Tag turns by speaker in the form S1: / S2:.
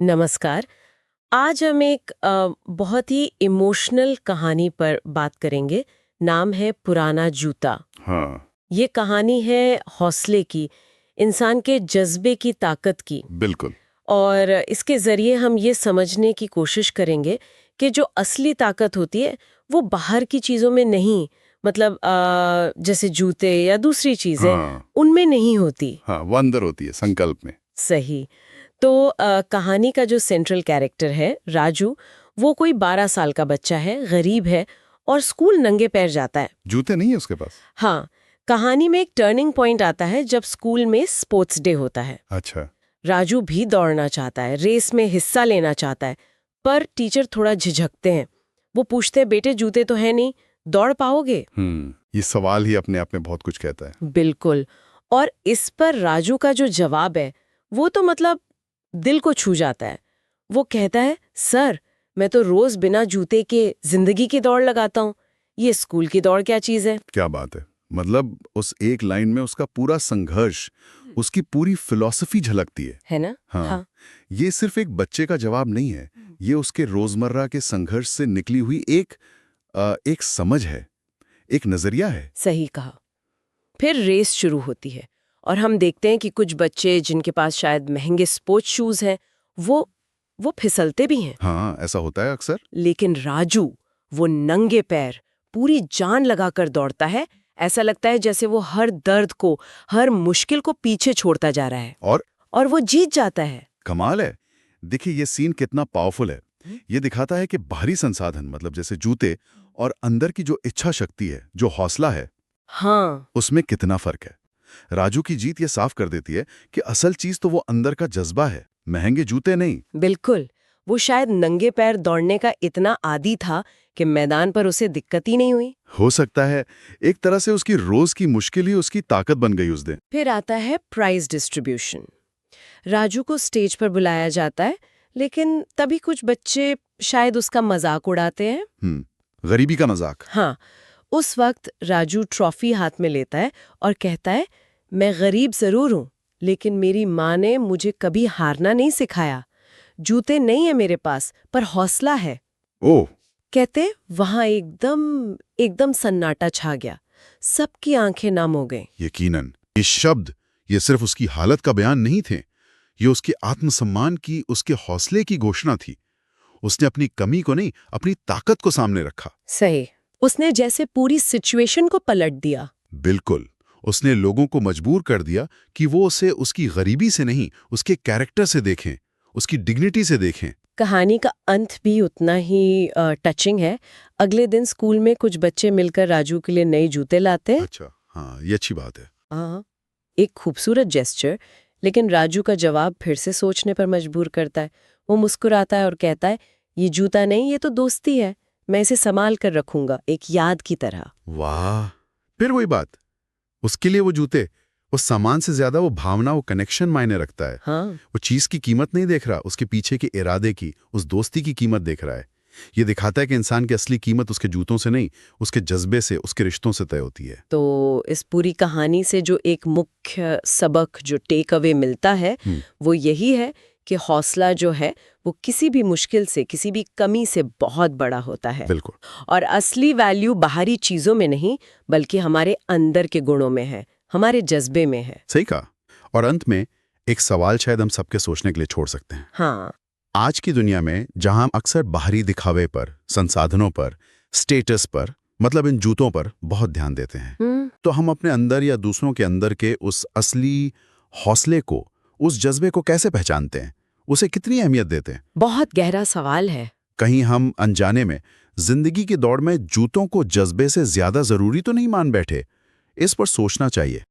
S1: नमस्कार। आज हम एक बहुत ही इमोशनल कहानी पर बात करेंगे। नाम है पुराना जूता।
S2: हाँ।
S1: ये कहानी है हौसले की, इंसान के जज्बे की ताकत की।
S2: बिल्कुल।
S1: और इसके ज़रिए हम ये समझने की कोशिश करेंगे कि जो असली ताकत होती है वो बाहर की चीज़ों में नहीं, मतलब जैसे जूते या दूसरी चीज़ें,
S2: हाँ।
S1: उनमें नहीं होती।
S2: हाँ, वो अंदर होती है संकल्प में।
S1: सही। तो कहानी का जो सेंट्रल कैरेक्टर है राजू, वो कोई 12 साल का बच्चा है, गरीब है और स्कूल नंगे पैर जाता है।
S2: जूते नहीं है उसके पास।
S1: हाँ, कहानी में एक टर्निंग पॉइंट आता है जब स्कूल में स्पोर्ट्स डे होता है।
S2: अच्छा।
S1: राजू भी दौड़ना चाहता है, रेस में हिस्सा लेना चाहता है, पर टीचर थोड़ा झिझकते हैं। वो पूछते हैं, बेटे जूते तो है नहीं, दौड़ पाओगे?
S2: ये सवाल ही अपने आप में बहुत कुछ कहता है।
S1: बिल्कुल। और इस पर राजू का जो जवाब है वो तो मतलब दिल को छू जाता है। वो कहता है, सर मैं तो रोज बिना जूते के जिंदगी की दौड़ लगाता हूँ, ये स्कूल की दौड़ क्या चीज है।
S2: क्या बात है। मतलब उस एक लाइन में उसका पूरा संघर्ष, उसकी पूरी फिलॉसफी झलकती है
S1: ना?
S2: हाँ। ये सिर्फ एक बच्चे का जवाब नहीं है, ये उसके रोजमर्रा के संघर्ष से निकली हुई एक समझ है, एक नजरिया है।
S1: सही कहा। फिर रेस शुरू होती है और हम देखते हैं कि कुछ बच्चे जिनके पास शायद महंगे स्पोर्ट्स शूज हैं, वो फिसलते भी हैं।
S2: हाँ, ऐसा होता है अक्सर।
S1: लेकिन राजू, वो नंगे पैर पूरी जान लगाकर दौड़ता है। ऐसा लगता है जैसे वो हर दर्द को, हर मुश्किल को पीछे छोड़ता जा रहा है और वो जीत जाता है।
S2: कमाल है। देखिए ये सीन कितना पावरफुल है। ये दिखाता है कि बाहरी संसाधन मतलब जैसे जूते और अंदर की जो इच्छा शक्ति है, जो हौसला है,
S1: हाँ,
S2: उसमें कितना फर्क है। राजू की जीत ये साफ कर देती है कि असल चीज तो वो अंदर का जज्बा है, महंगे जूते नहीं।
S1: बिल्कुल। वो शायद नंगे पैर दौड़ने का इतना आदी था कि मैदान पर उसे दिक्कत ही नहीं हुई।
S2: हो सकता है एक तरह से उसकी रोज की मुश्किल ही उसकी ताकत बन गई उस दिन।
S1: फिर आता है प्राइज डिस्ट्रीब्यूशन। राजू को स्टेज पर बुलाया जाता है, लेकिन तभी कुछ बच्चे शायद उसका मजाक उड़ाते हैं।
S2: गरीबी का मजाक।
S1: हाँ, उस वक्त राजू ट्रॉफी हाथ में लेता है और कहता है, मैं गरीब जरूर हूं, लेकिन मेरी माँ ने मुझे कभी हारना नहीं सिखाया। जूते नहीं है मेरे पास, पर हौसला है।
S2: ओह।
S1: कहते वहां एकदम एकदम सन्नाटा छा गया। सबकी आंखें नम हो गईं।
S2: यकीनन ये शब्द ये सिर्फ उसकी हालत का बयान नहीं थे, ये उसके आत्मसम्मान की, उसके हौसले की घोषणा थी। उसने अपनी कमी को नहीं, अपनी ताकत को सामने रखा।
S1: सही। उसने जैसे पूरी सिचुएशन को पलट दिया।
S2: बिल्कुल। उसने लोगों को मजबूर कर दिया कि वो उसे उसकी गरीबी से नहीं, उसके कैरेक्टर से देखें, उसकी डिग्निटी से देखें।
S1: कहानी का अंत भी उतना ही टचिंग है। अगले दिन स्कूल में कुछ बच्चे मिलकर राजू के लिए नए जूते लाते हैं।
S2: अच्छा, हाँ, ये अच्छी बात है।
S1: हाँ, एक खूबसूरत जेस्चर। लेकिन राजू का जवाब फिर से सोचने पर मजबूर करता है। वो मुस्कुराता है और कहता है, ये जूता नहीं, ये तो दोस्ती है, मैं इसे संभाल कर रखूंगा, एक याद की तरह।
S2: वाह। फिर वही बात, उसके लिए वो जूते, उस सामान से ज्यादा वो भावना, वो कनेक्शन मायने रखता है।
S1: हाँ,
S2: वो चीज की कीमत नहीं देख रहा, उसके पीछे के इरादे की, उस दोस्ती की कीमत देख रहा है। ये दिखाता है कि इंसान की असली कीमत उसके जूतों से नहीं, उसके जज्बे से, उसके रिश्तों से तय होती है।
S1: तो इस पूरी कहानी से जो एक मुख्य सबक, जो टेक अवे मिलता है, वो यही है कि हौसला जो है वो किसी भी मुश्किल से, किसी भी कमी से बहुत बड़ा होता है।
S2: बिल्कुल।
S1: और असली वैल्यू बाहरी चीजों में नहीं, बल्कि हमारे अंदर के गुणों में है, हमारे जज्बे में है।
S2: सही कहा। और अंत में एक सवाल शायद हम सबके सोचने के लिए छोड़ सकते हैं।
S1: हाँ,
S2: आज की दुनिया में जहां हम अक्सर बाहरी दिखावे पर, संसाधनों पर, स्टेटस पर, मतलब इन जूतों पर बहुत ध्यान देते हैं, तो हम अपने अंदर या दूसरों के अंदर के उस असली हौसले को, उस जज्बे को कैसे पहचानते हैं, उसे कितनी अहमियत देते हैं?
S1: बहुत गहरा सवाल है।
S2: कहीं हम अनजाने में जिंदगी की दौड़ में जूतों को जज्बे से ज्यादा जरूरी तो नहीं मान बैठे? इस पर सोचना चाहिए।